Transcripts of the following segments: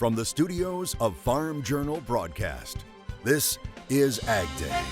From the studios of Farm Journal Broadcast, this is AgDay.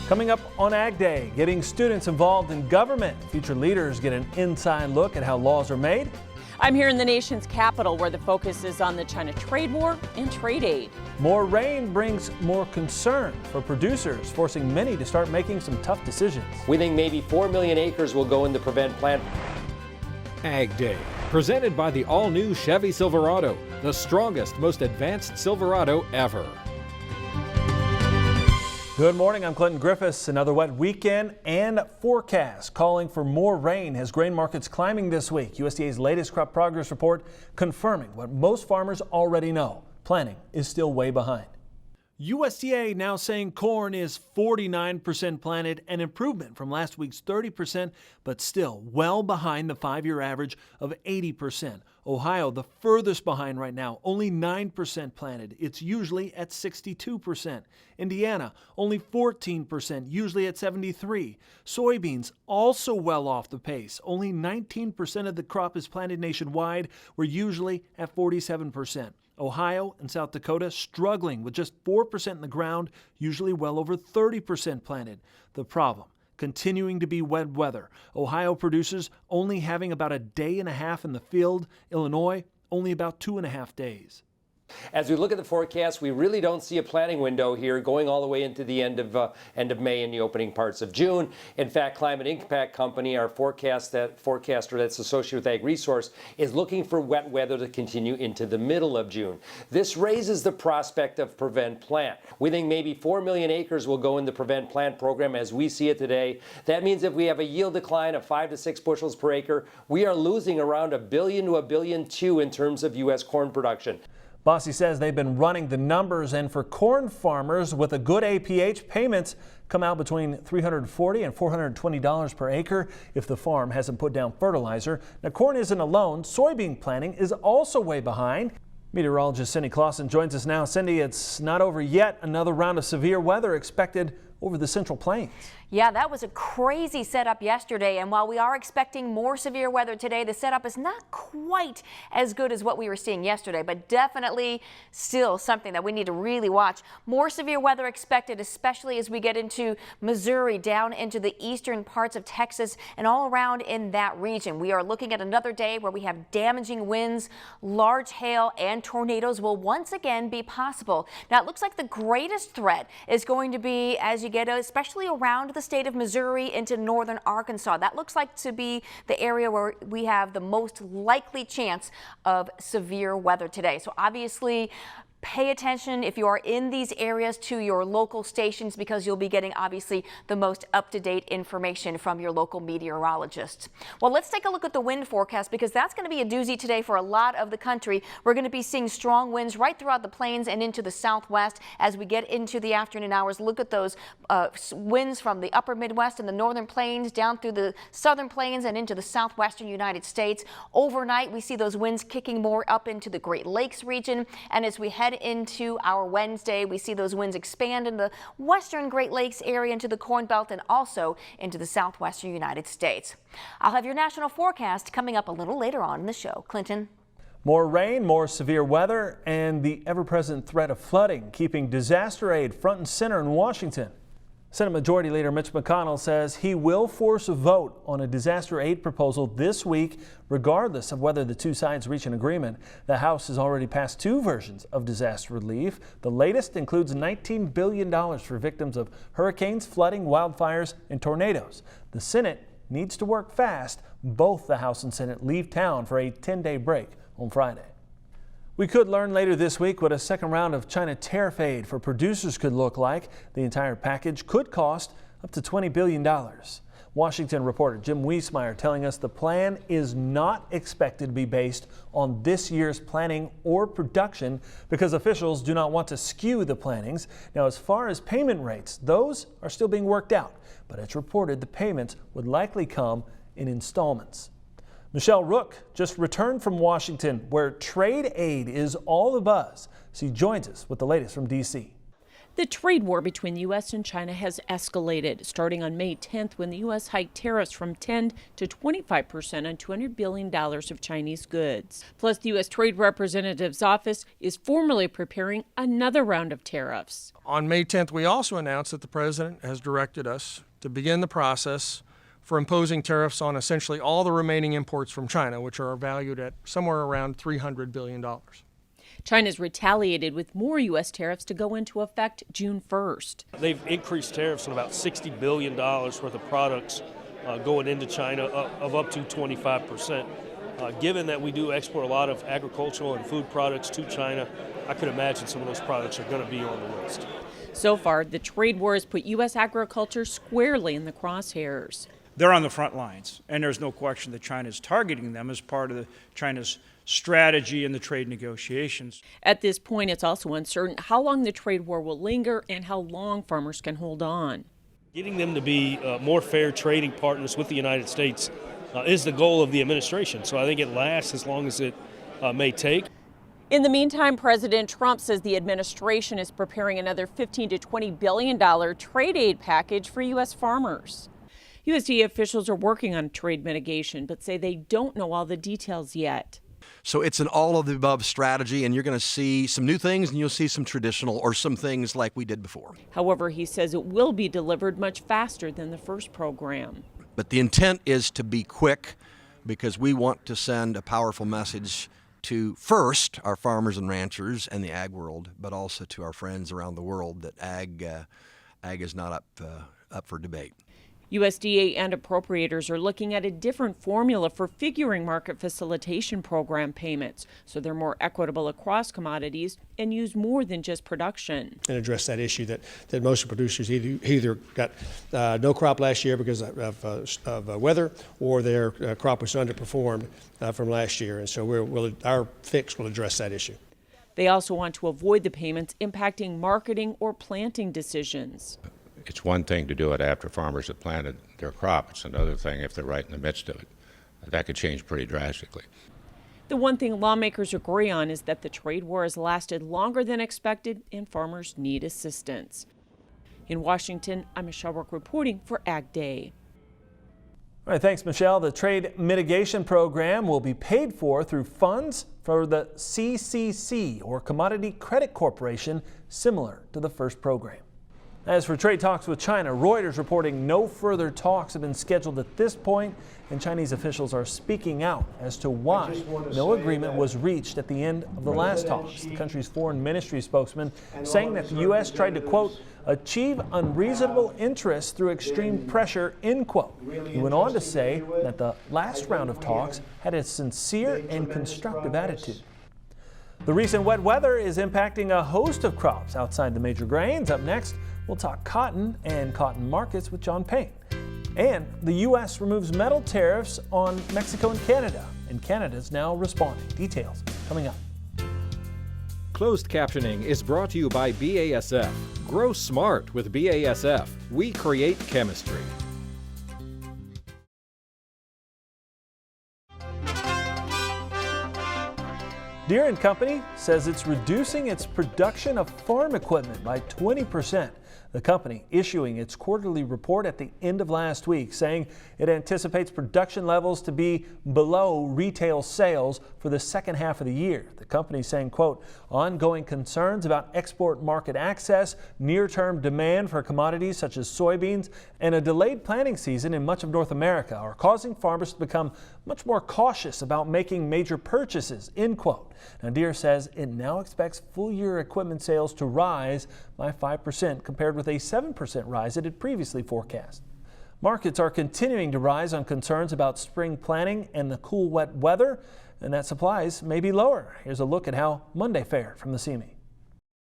Coming up on AgDay, getting students involved in government. Future leaders get an inside look at how laws are made. I'm here in the nation's capital where the focus is on the China trade war and trade aid. More rain brings more concern for producers, forcing many to start making some tough decisions. We think maybe 4 million acres will go into prevent plant. AgDay, presented by the all-new Chevy Silverado, the strongest, most advanced Silverado ever. Good morning, I'm Clinton Griffiths. Another wet weekend and forecast calling for more rain as grain markets climbing this week. USDA's latest crop progress report confirming what most farmers already know. Planting is still way behind. USDA now saying corn is 49% planted, an improvement from last week's 30%, but still well behind the 5-year average of 80%. Ohio, the furthest behind right now, only 9% planted. It's usually at 62%. Indiana, only 14%, usually at 73%. Soybeans also well off the pace. Only 19% of the crop is planted nationwide. We're usually at 47%. Ohio and South Dakota struggling with just 4% in the ground, usually well over 30% planted. The problem, continuing to be wet weather. Ohio producers only having about a day and a half in the field. Illinois, only about 2.5 days. As we look at the forecast, we really don't see a planting window here going all the way into the end of May and the opening parts of June. In fact, Climate Impact Company, our forecaster that's associated with Ag Resource, is looking for wet weather to continue into the middle of June. This raises the prospect of prevent plant. We think maybe 4 million acres will go in the prevent plant program as we see it today. That means if we have a yield decline of 5 to 6 bushels per acre, we are losing around $1 billion to $1.2 billion in terms of U.S. corn production. Bossy says they've been running the numbers, and for corn farmers with a good APH, payments come out between $340 and $420 per acre if the farm hasn't put down fertilizer. Now, corn isn't alone. Soybean planting is also way behind. Meteorologist Cindy Clausen joins us now. Cindy, it's not over yet. Another round of severe weather expected over the Central Plains. Yeah, that was a crazy setup yesterday, and while we are expecting more severe weather today, the setup is not quite as good as what we were seeing yesterday, but definitely still something that we need to really watch. More severe weather expected, especially as we get into Missouri, down into the eastern parts of Texas and all around in that region. We are looking at another day where we have damaging winds, large hail, and tornadoes will once again be possible. Now, it looks like the greatest threat is going to be as you get especially around the state of Missouri into northern Arkansas. That looks like to be the area where we have the most likely chance of severe weather today. So obviously, pay attention if you are in these areas to your local stations, because you'll be getting obviously the most up-to-date information from your local meteorologist. Well, let's take a look at the wind forecast, because that's going to be a doozy today for a lot of the country. We're going to be seeing strong winds right throughout the plains and into the southwest as we get into the afternoon hours. Look at those winds from the upper Midwest and the northern plains down through the southern plains and into the southwestern United States. Overnight, we see those winds kicking more up into the Great Lakes region, and as we head into our Wednesday, we see those winds expand in the western Great Lakes area into the Corn Belt and also into the southwestern United States. I'll have your national forecast coming up a little later on in the show. Clinton. More rain, more severe weather, and the ever-present threat of flooding, keeping disaster aid front and center in Washington. Senate Majority Leader Mitch McConnell says he will force a vote on a disaster aid proposal this week, regardless of whether the two sides reach an agreement. The House has already passed 2 versions of disaster relief. The latest includes $19 billion for victims of hurricanes, flooding, wildfires, and tornadoes. The Senate needs to work fast. Both the House and Senate leave town for a 10-day break on Friday. We could learn later this week what a second round of China tariff aid for producers could look like. The entire package could cost up to $20 billion. Washington reporter Jim Wiesmeyer telling us the plan is not expected to be based on this year's planning or production because officials do not want to skew the plantings. Now, as far as payment rates, those are still being worked out, but it's reported the payments would likely come in installments. Michelle Rook just returned from Washington, where trade aid is all the buzz. She joins us with the latest from D.C. The trade war between the U.S. and China has escalated, starting on May 10th when the U.S. hiked tariffs from 10 to 25% on $200 billion of Chinese goods. Plus, the U.S. Trade Representative's office is formally preparing another round of tariffs. On May 10th, we also announced that the President has directed us to begin the process for imposing tariffs on essentially all the remaining imports from China, which are valued at somewhere around $300 billion. China's retaliated with more U.S. tariffs to go into effect June 1st. They've increased tariffs on about $60 billion worth of products going into China of up to 25%. Given that we do export a lot of agricultural and food products to China, I could imagine some of those products are going to be on the list. So far, the trade war has put U.S. agriculture squarely in the crosshairs. They're on the front lines, and there's no question that China is targeting them as part of China's strategy in the trade negotiations. At this point, it's also uncertain how long the trade war will linger and how long farmers can hold on. Getting them to be more fair trading partners with the United States is the goal of the administration, so I think it lasts as long as it may take. In the meantime, President Trump says the administration is preparing another $15 to $20 billion trade aid package for U.S. farmers. USDA officials are working on trade mitigation, but say they don't know all the details yet. So it's an all-of-the-above strategy, and you're going to see some new things, and you'll see some traditional or some things like we did before. However, he says it will be delivered much faster than the first program. But the intent is to be quick because we want to send a powerful message to, first, our farmers and ranchers and the ag world, but also to our friends around the world that ag is not up for debate. USDA and appropriators are looking at a different formula for figuring market facilitation program payments, so they're more equitable across commodities and use more than just production. And address that issue that most producers either got no crop last year because of weather, or their crop was underperformed from last year. And so our fix will address that issue. They also want to avoid the payments impacting marketing or planting decisions. It's one thing to do it after farmers have planted their crop. It's another thing if they're right in the midst of it. That could change pretty drastically. The one thing lawmakers agree on is that the trade war has lasted longer than expected and farmers need assistance. In Washington, I'm Michelle Rook reporting for AgDay. All right, thanks, Michelle. The trade mitigation program will be paid for through funds for the CCC, or Commodity Credit Corporation, similar to the first program. As for trade talks with China, Reuters reporting no further talks have been scheduled at this point, and Chinese officials are speaking out as to why no agreement was reached at the end of the last talks. The country's foreign ministry spokesman saying that the U.S. tried to, quote, achieve unreasonable interest through extreme pressure, end quote. He went on to say that the last round of talks had a sincere and constructive attitude. The recent wet weather is impacting a host of crops outside the major grains. Up next, we'll talk cotton and cotton markets with John Payne. And the U.S. removes metal tariffs on Mexico and Canada's now responding. Details coming up. Closed captioning is brought to you by BASF. Grow smart with BASF. We create chemistry. Deere & Company says it's reducing its production of farm equipment by 20%. The company issuing its quarterly report at the end of last week, saying it anticipates production levels to be below retail sales for the second half of the year. The company saying, quote, ongoing concerns about export market access, near-term demand for commodities such as soybeans, and a delayed planting season in much of North America are causing farmers to become much more cautious about making major purchases, end quote. Now, Deere says it now expects full-year equipment sales to rise by 5% compared with a 7% rise it had previously forecast. Markets are continuing to rise on concerns about spring planting and the cool, wet weather, and that supplies may be lower. Here's a look at how Monday fared from the CME.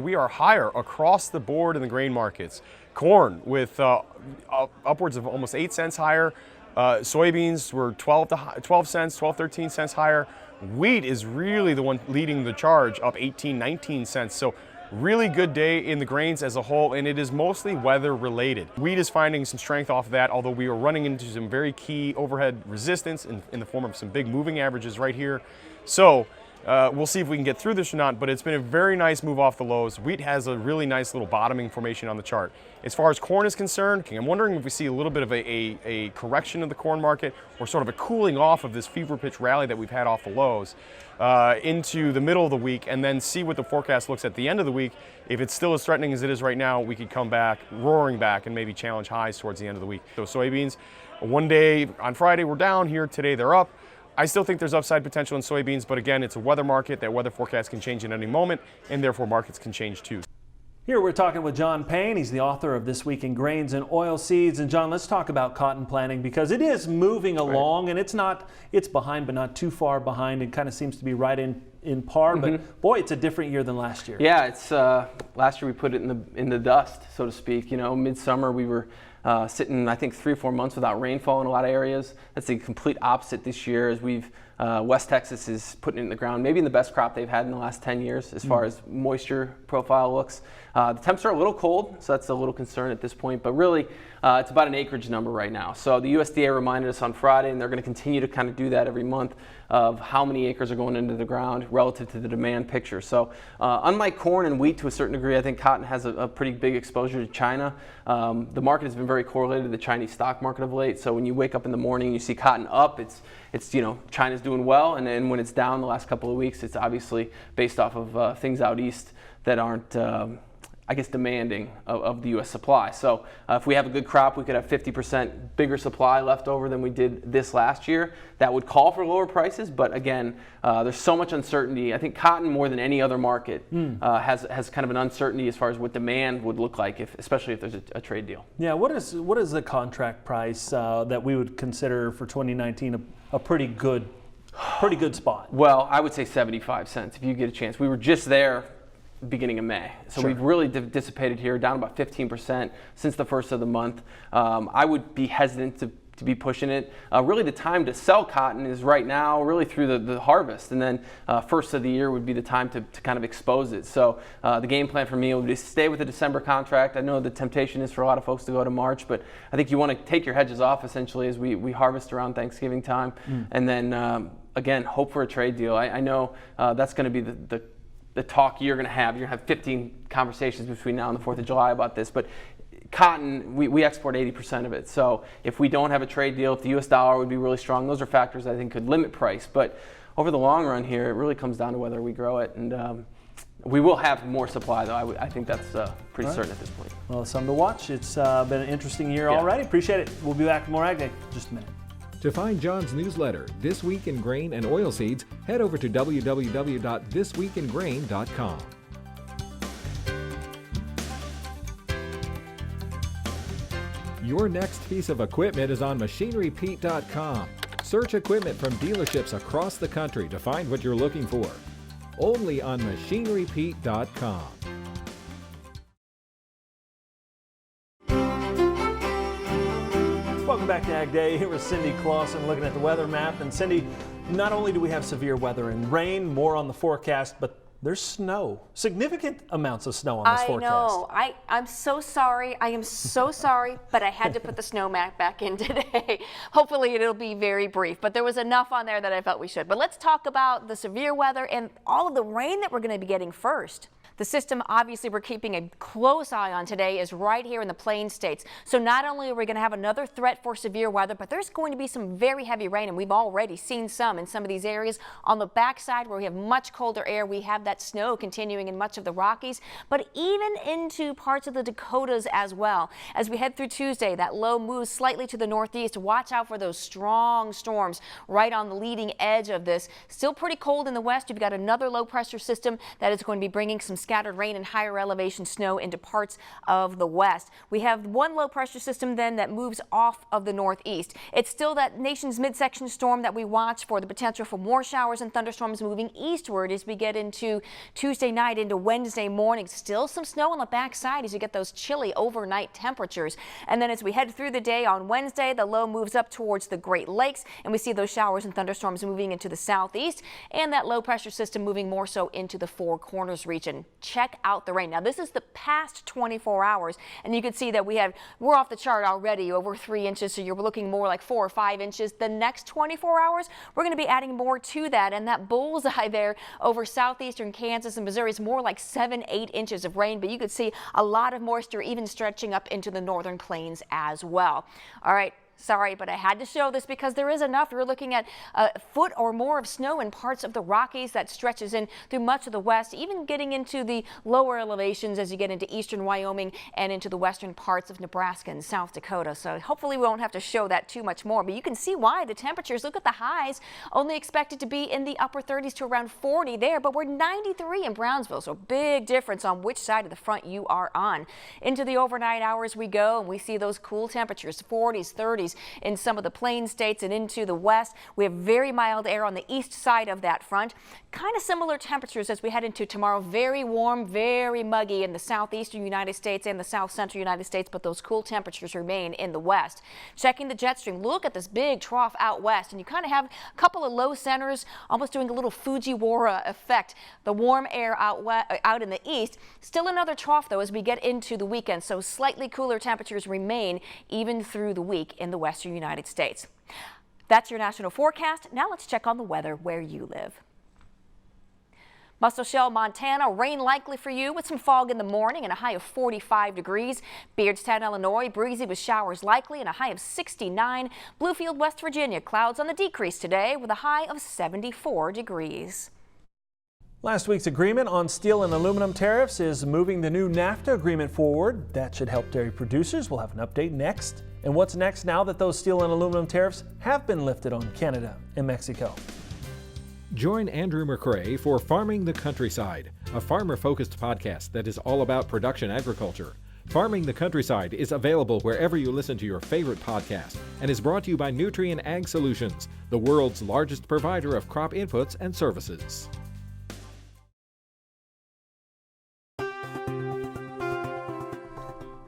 We are higher across the board in the grain markets. Corn with upwards of almost 8 cents higher. Soybeans were 13 cents higher. Wheat is really the one leading the charge, up 18, 19 cents. So really good day in the grains as a whole, and it is mostly weather related. Wheat is finding some strength off of that, although we are running into some very key overhead resistance in the form of some big moving averages right here. So We'll see if we can get through this or not, but it's been a very nice move off the lows. Wheat has a really nice little bottoming formation on the chart. As far as corn is concerned, I'm wondering if we see a little bit of a correction of the corn market, or sort of a cooling off of this fever pitch rally that we've had off the lows into the middle of the week, and then see what the forecast looks at the end of the week. If it's still as threatening as it is right now, we could come back, roaring back, and maybe challenge highs towards the end of the week. So soybeans, one day on Friday we're down, here today they're up. I still think there's upside potential in soybeans, but again, it's a weather market. That weather forecast can change at any moment, and therefore markets can change too. Here we're talking with John Payne. He's the author of This Week in Grains and Oilseeds. And John, let's talk about cotton planting, because it is moving along, and it's behind, but not too far behind. It kind of seems to be right in par, but boy, it's a different year than last year. Yeah, it's last year we put it in the dust, so to speak. You know, midsummer we were sitting, I think, 3 or 4 months without rainfall in a lot of areas. That's the complete opposite this year, as West Texas is putting it in the ground, maybe in the best crop they've had in the last 10 years as far as moisture profile looks. The temps are a little cold, so that's a little concern at this point, but really it's about an acreage number right now. So the USDA reminded us on Friday, and they're going to continue to kind of do that every month, of how many acres are going into the ground relative to the demand picture. So unlike corn and wheat to a certain degree, I think cotton has a pretty big exposure to China. The market has been very correlated to the Chinese stock market of late. So when you wake up in the morning and you see cotton up, it's you know, China's doing well, and then when it's down the last couple of weeks, it's obviously based off of things out east that aren't I guess, demanding of the U.S. supply. So if we have a good crop, we could have 50% bigger supply left over than we did this last year. That would call for lower prices, but again, there's so much uncertainty. I think cotton, more than any other market, has kind of an uncertainty as far as what demand would look like, especially if there's a trade deal. Yeah, what is the contract price that we would consider for 2019 a pretty good spot? Well, I would say 75 cents if you get a chance. We were just there beginning of May. So we've really dissipated here, down about 15% since the first of the month. I would be hesitant to be pushing it. Really the time to sell cotton is right now, really through the harvest, and then first of the year would be the time to kind of expose it. So the game plan for me would be to stay with the December contract. I know the temptation is for a lot of folks to go to March, but I think you want to take your hedges off essentially as we harvest around Thanksgiving time, and then again, hope for a trade deal. I know that's going to be the talk you're going to have. You're going to have 15 conversations between now and the 4th of July about this, but cotton, we export 80% of it. So if we don't have a trade deal, if the U.S. dollar would be really strong, those are factors I think could limit price. But over the long run here, it really comes down to whether we grow it. And we will have more supply, though. I think that's pretty certain at this point. Well, it's something to watch. It's been an interesting year already. Appreciate it. We'll be back with more AgDay in just a minute. To find John's newsletter, This Week in Grain and Oilseeds, head over to www.thisweekingrain.com. Your next piece of equipment is on MachineryPete.com. Search equipment from dealerships across the country to find what you're looking for. Only on MachineryPete.com. Welcome back to AgDay. Here with Cindy Clausen looking at the weather map. And Cindy, not only do we have severe weather and rain, more on the forecast, but there's snow. Significant amounts of snow on this forecast. I know. I'm so sorry. I am so sorry, but I had to put the snow map back in today. Hopefully it'll be very brief, but there was enough on there that I felt we should. But let's talk about the severe weather and all of the rain that we're going to be getting first. The system, obviously, we're keeping a close eye on today is right here in the Plains states. So not only are we going to have another threat for severe weather, but there's going to be some very heavy rain, and we've already seen some in some of these areas. On the backside, where we have much colder air, we have that snow continuing in much of the Rockies, but even into parts of the Dakotas as well. As we head through Tuesday, that low moves slightly to the northeast. Watch out for those strong storms right on the leading edge of this. Still pretty cold in the west. You've got another low pressure system that is going to be bringing some scattered rain and higher elevation snow into parts of the west. We have one low pressure system then that moves off of the northeast. It's still that nation's midsection storm that we watch for the potential for more showers and thunderstorms moving eastward as we get into Tuesday night into Wednesday morning. Still some snow on the backside as you get those chilly overnight temperatures. And then as we head through the day on Wednesday, the low moves up towards the Great Lakes, and we see those showers and thunderstorms moving into the southeast, and that low pressure system moving more so into the Four Corners region. check out the rain. Now this is the past 24 hours, and you can see that we're off the chart already, over 3 inches, so you're looking more like 4 or 5 inches. The next 24 hours, we're going to be adding more to that, and that bullseye there over southeastern Kansas and Missouri is more like 7-8 inches of rain, but you could see a lot of moisture even stretching up into the northern plains as well. All right. Sorry, but I had to show this because there is enough. We're looking at a foot or more of snow in parts of the Rockies that stretches in through much of the west, even getting into the lower elevations as you get into eastern Wyoming and into the western parts of Nebraska and South Dakota. So hopefully we won't have to show that too much more, but you can see why the temperatures, look at the highs, only expected to be in the upper 30s to around 40 there, but we're 93 in Brownsville. So big difference on which side of the front you are on. Into the overnight hours we go, and we see those cool temperatures, 40s, 30s, in some of the plain states and into the west. We have very mild air on the east side of that front. Kind of similar temperatures as we head into tomorrow. Very warm, very muggy in the southeastern United States and the south central United States, but those cool temperatures remain in the west. Checking the jet stream, look at this big trough out west, and you kind of have a couple of low centers almost doing a little Fujiwara effect. The warm air out in the east. Still another trough though as we get into the weekend, so slightly cooler temperatures remain even through the week in the western United States. That's your national forecast. Now let's check on the weather where you live. Muscle Montana, rain likely for you with some fog in the morning and a high of 45 degrees. Beardstown, Illinois, breezy with showers likely and a high of 69. Bluefield, West Virginia, clouds on the decrease today with a high of 74 degrees. Last week's agreement on steel and aluminum tariffs is moving the new NAFTA agreement forward. That should help dairy producers. We'll have an update next. And what's next now that those steel and aluminum tariffs have been lifted on Canada and Mexico? Join Andrew McRae for Farming the Countryside, a farmer-focused podcast that is all about production agriculture. Farming the Countryside is available wherever you listen to your favorite podcast and is brought to you by Nutrien Ag Solutions, the world's largest provider of crop inputs and services.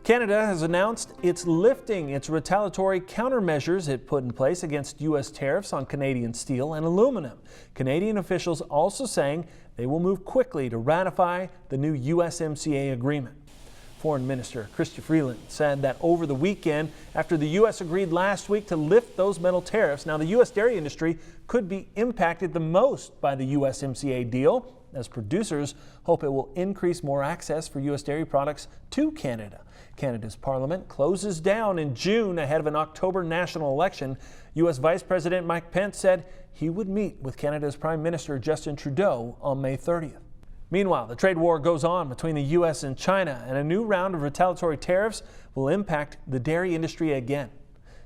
Canada has announced it's lifting its retaliatory countermeasures it put in place against U.S. tariffs on Canadian steel and aluminum. Canadian officials also saying they will move quickly to ratify the new USMCA agreement. Foreign Minister Chrystia Freeland said that over the weekend, after the U.S. agreed last week to lift those metal tariffs, now the U.S. dairy industry could be impacted the most by the USMCA deal, as producers hope it will increase more access for U.S. dairy products to Canada. Canada's parliament closes down in June ahead of an October national election. U.S. Vice President Mike Pence said he would meet with Canada's Prime Minister Justin Trudeau on May 30th. Meanwhile, the trade war goes on between the U.S. and China, and a new round of retaliatory tariffs will impact the dairy industry again.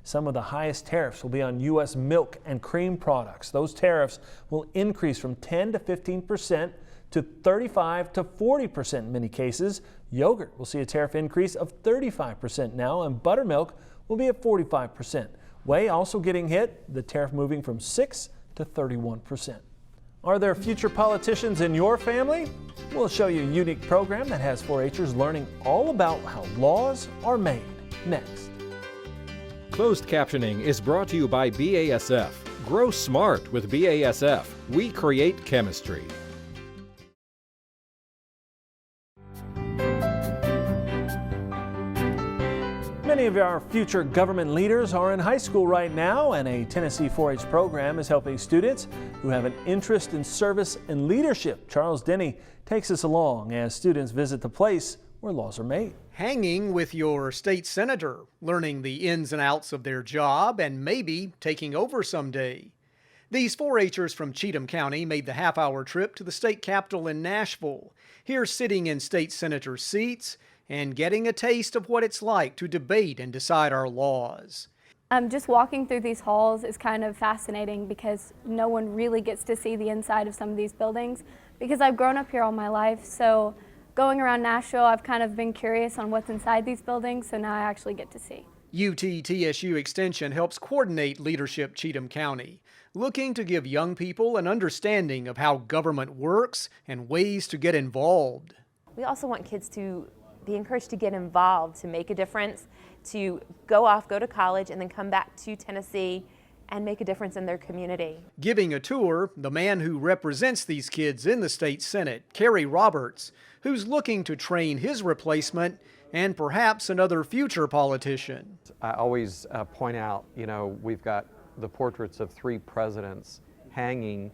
Some of the highest tariffs will be on U.S. milk and cream products. Those tariffs will increase from 10 to 15% to 35 to 40% in many cases. Yogurt will see a tariff increase of 35% now, and buttermilk will be at 45%. Whey also getting hit, the tariff moving from 6 to 31%. Are there future politicians in your family? We'll show you a unique program that has 4-Hers learning all about how laws are made. Next. Closed captioning is brought to you by BASF. Grow smart with BASF. We create chemistry. Many of our future government leaders are in high school right now, and a Tennessee 4-H program is helping students who have an interest in service and leadership. Charles Denny takes us along as students visit the place where laws are made. Hanging with your state senator, learning the ins and outs of their job, and maybe taking over someday. These 4-Hers from Cheatham County made the half-hour trip to the state capitol in Nashville. Here, sitting in state senator seats and getting a taste of what it's like to debate and decide our laws. Just walking through these halls is kind of fascinating because no one really gets to see the inside of some of these buildings because I've grown up here all my life. So going around Nashville, I've kind of been curious on what's inside these buildings, so now I actually get to see. UT-TSU Extension helps coordinate Leadership Cheatham County, looking to give young people an understanding of how government works and ways to get involved. We also want kids to be encouraged to get involved, to make a difference, to go to college and then come back to Tennessee and make a difference in their community. Giving a tour, the man who represents these kids in the state Senate, Kerry Roberts, who's looking to train his replacement and perhaps another future politician. I always point out, we've got the portraits of 3 presidents hanging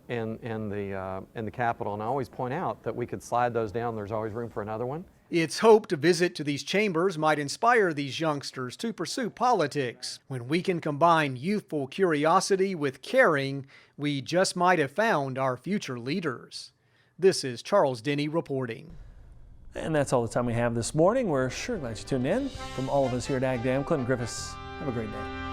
in the Capitol, and I always point out that we could slide those down. There's always room for another one. It's hoped a visit to these chambers might inspire these youngsters to pursue politics. When we can combine youthful curiosity with caring, we just might have found our future leaders. This is Charles Denny reporting. And that's all the time we have this morning. We're sure glad you tuned in. From all of us here at AgDay, I'm Clinton Griffiths. Have a great day.